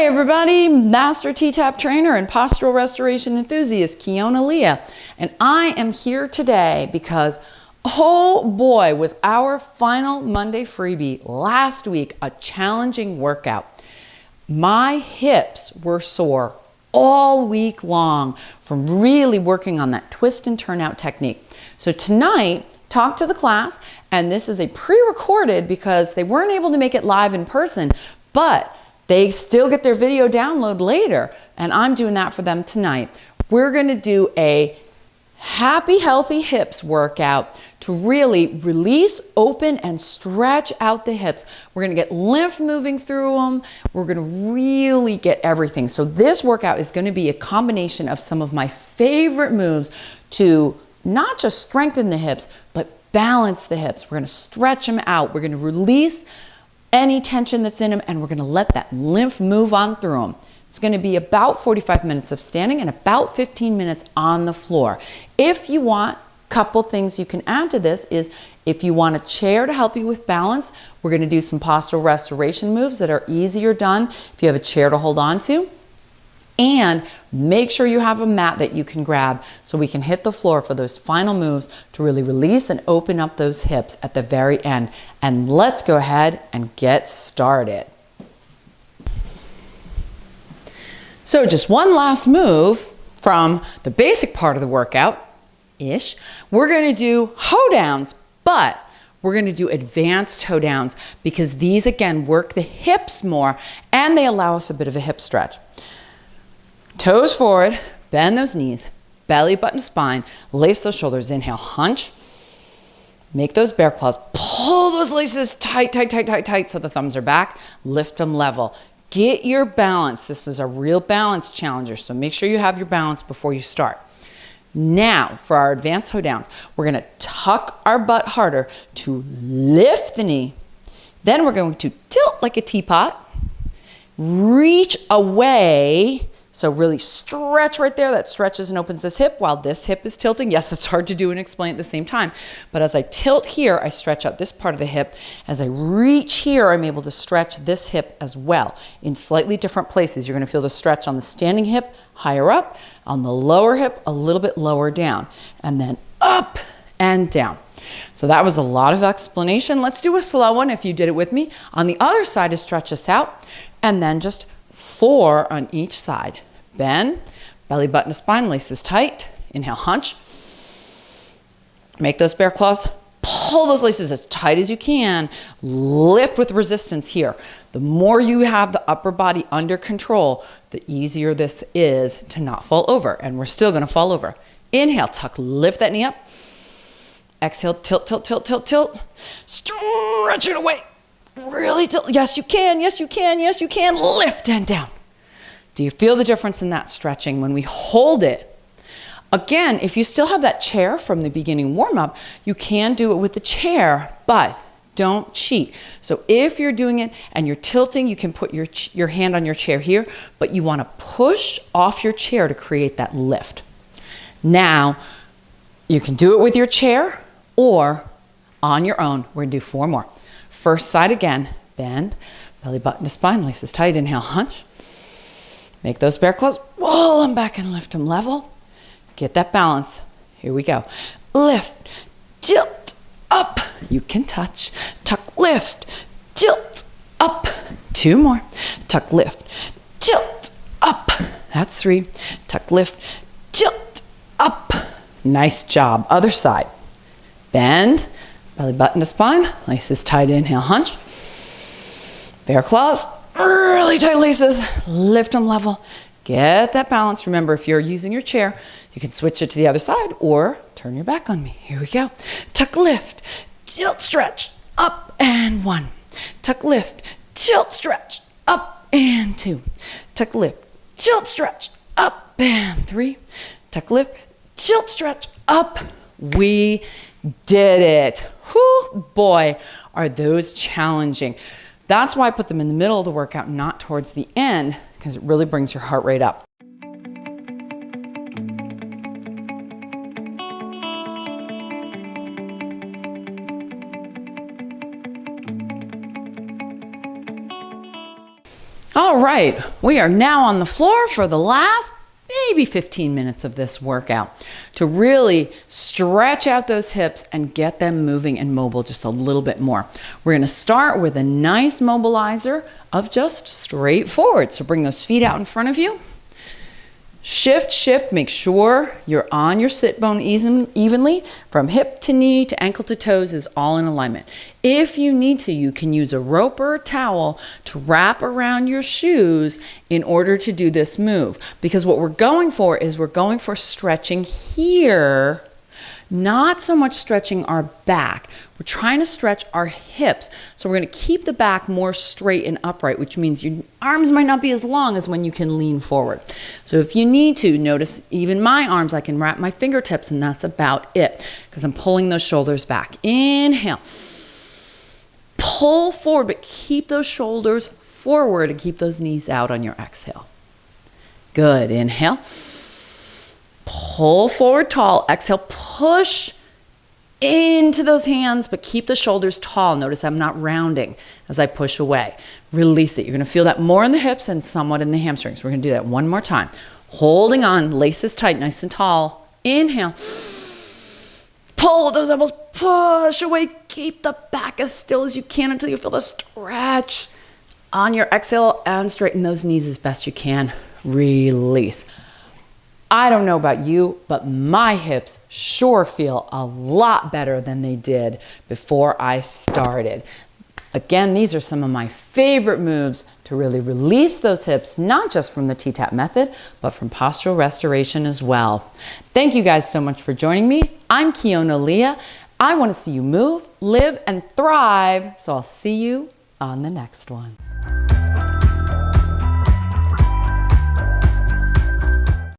Hi everybody, Master T-Tapp trainer and postural restoration enthusiast Kiona Leah, and I am here today because oh boy was our final Monday freebie last week a challenging workout. My hips were sore all week long from really working on that twist and turn out technique. So tonight, talk to the class, and this is a pre-recorded because they weren't able to make it live in person, but they still get their video download later, and I'm doing that for them tonight. We're gonna do a happy, healthy hips workout to really release, open, and stretch out the hips. We're gonna get lymph moving through them. We're gonna really get everything. So this workout is gonna be a combination of some of my favorite moves to not just strengthen the hips, but balance the hips. We're gonna stretch them out. We're gonna release any tension that's in them, and we're gonna let that lymph move on through them. It's gonna be about 45 minutes of standing and about 15 minutes on the floor. If you want, a couple things you can add to this is if you want a chair to help you with balance, we're gonna do some postural restoration moves that are easier done if you have a chair to hold on to. And make sure you have a mat that you can grab so we can hit the floor for those final moves to really release and open up those hips at the very end. And let's go ahead and get started. So just one last move from the basic part of the workout-ish. We're gonna do Hoedowns, but we're gonna do advanced Hoedowns because these again work the hips more and they allow us a bit of a hip stretch. Toes forward, bend those knees, belly button spine, lace those shoulders, inhale, hunch. Make those bear claws, pull those laces tight, tight, tight, tight, tight so the thumbs are back, lift them level. Get your balance. This is a real balance challenger, so make sure you have your balance before you start. Now, for our advanced Hoedowns, we're gonna tuck our butt harder to lift the knee. Then we're going to tilt like a teapot, reach away. So really stretch right there. That stretches and opens this hip while this hip is tilting. Yes, it's hard to do and explain at the same time. But as I tilt here, I stretch out this part of the hip. As I reach here, I'm able to stretch this hip as well in slightly different places. You're going to feel the stretch on the standing hip higher up, on the lower hip a little bit lower down, and then up and down. So that was a lot of explanation. Let's do a slow one if you did it with me. On the other side is stretch us out, and then just 4 on each side. Bend, belly button to spine, laces tight. Inhale, hunch. Make those bear claws. Pull those laces as tight as you can. Lift with resistance here. The more you have the upper body under control, the easier this is to not fall over. And we're still gonna fall over. Inhale, tuck, lift that knee up. Exhale, tilt, tilt, tilt, tilt, tilt. Stretch it away. Really tilt. Yes, you can. Yes, you can. Yes, you can. Lift and down. Do you feel the difference in that stretching when we hold it? Again, if you still have that chair from the beginning warm-up, you can do it with the chair, but don't cheat. So if you're doing it and you're tilting, you can put your hand on your chair here, but you want to push off your chair to create that lift. Now, you can do it with your chair or on your own. We're going to do 4 more. First side again, bend, belly button to spine, laces tight, inhale, hunch. Make those bear claws, pull them back and lift them level. Get that balance. Here we go. Lift, tilt, up. You can touch. Tuck, lift, tilt, up. 2 more. Tuck, lift, tilt, up. That's 3. Tuck, lift, tilt, up. Nice job. Other side. Bend, belly button to spine, laces tight, inhale, hunch. Bear claws. Really tight laces, lift them level, get that balance. Remember, if you're using your chair, you can switch it to the other side or turn your back on me. Here we go. Tuck, lift, tilt, stretch, up and 1. Tuck, lift, tilt, stretch, up and 2. Tuck, lift, tilt, stretch, up and 3. Tuck, lift, tilt, stretch, up. We did it. Whoo, boy, are those challenging. That's why I put them in the middle of the workout, not towards the end, because it really brings your heart rate up. All right, we are now on the floor for the last maybe 15 minutes of this workout to really stretch out those hips and get them moving and mobile just a little bit more. We're going to start with a nice mobilizer of just straight forward. So bring those feet out in front of you. Shift, shift, make sure you're on your sit bone evenly from hip to knee to ankle to toes is all in alignment. If you need to, you can use a rope or a towel to wrap around your shoes in order to do this move. Because what we're going for is we're going for stretching here, not so much stretching our back. We're trying to stretch our hips. So we're going to keep the back more straight and upright, which means your arms might not be as long as when you can lean forward. So if you need to, notice even my arms, I can wrap my fingertips and that's about it because I'm pulling those shoulders back. Inhale. Pull forward, but keep those shoulders forward and keep those knees out on your exhale. Good. Inhale. Pull forward tall. Exhale, push into those hands, but keep the shoulders tall. Notice I'm not rounding as I push away. Release it. You're going to feel that more in the hips and somewhat in the hamstrings. We're going to do that one more time. Holding on, laces tight, nice and tall. Inhale. Pull those elbows, push away. Keep the back as still as you can until you feel the stretch on your exhale and straighten those knees as best you can. Release. I don't know about you, but my hips sure feel a lot better than they did before I started. Again, these are some of my favorite moves to really release those hips, not just from the T-Tapp method, but from postural restoration as well. Thank you guys so much for joining me. I'm Kiona Leah. I want to see you move, live, and thrive. So I'll see you on the next one.